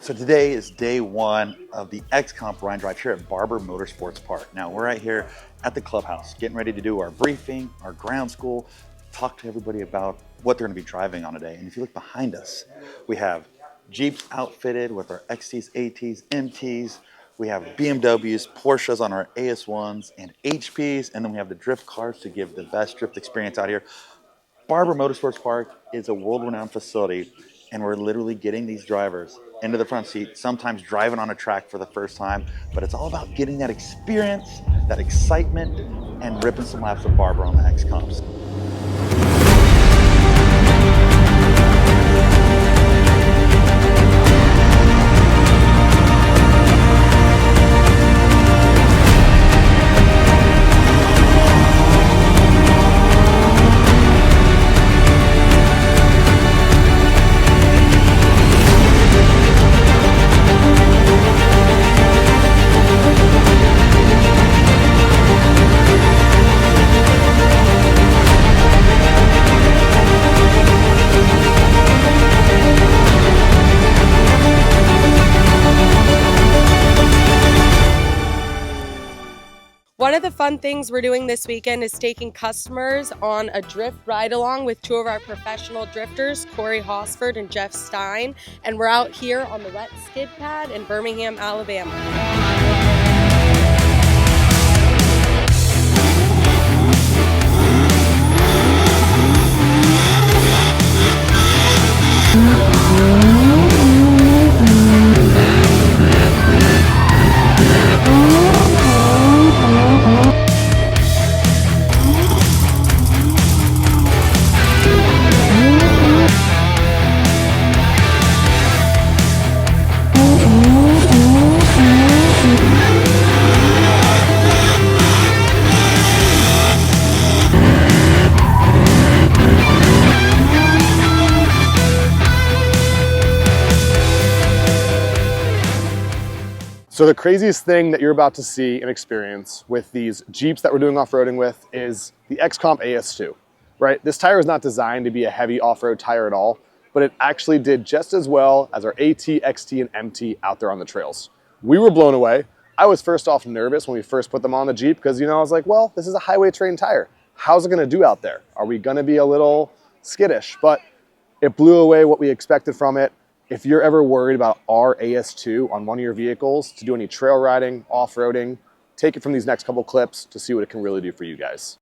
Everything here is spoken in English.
So today is day one of the XComp Ride and Drive here at Barber Motorsports Park. Now we're right here at the clubhouse, getting ready to do our briefing, our ground school, talk to everybody about what they're gonna be driving on today. And if you look behind us, we have Jeeps outfitted with our XTs, ATs, MTs. We have BMWs, Porsches on our AS1s and HPs. And then we have the drift cars to give the best drift experience out here. Barber Motorsports Park is a world-renowned facility, and we're literally getting these drivers into the front seat, sometimes driving on a track for the first time, but it's all about getting that experience, that excitement, and ripping some laps of Barber on the XComps. One of the fun things we're doing this weekend is taking customers on a drift ride along with two of our professional drifters, Corey Hosford and Jeff Stein, and we're out here on the wet skid pad in Birmingham, Alabama. So the craziest thing that you're about to see and experience with these Jeeps that we're doing off-roading with is the XComp AS2, right? This tire is not designed to be a heavy off-road tire at all, but it actually did just as well as our AT, XT, and MT out there on the trails. We were blown away. I was first off nervous when we first put them on the Jeep because, I was like, well, this is a highway trained tire. How's it gonna do out there? Are we gonna be a little skittish? But it blew away what we expected from it. If you're ever worried about our AS2 on one of your vehicles to do any trail riding, off-roading, take it from these next couple clips to see what it can really do for you guys.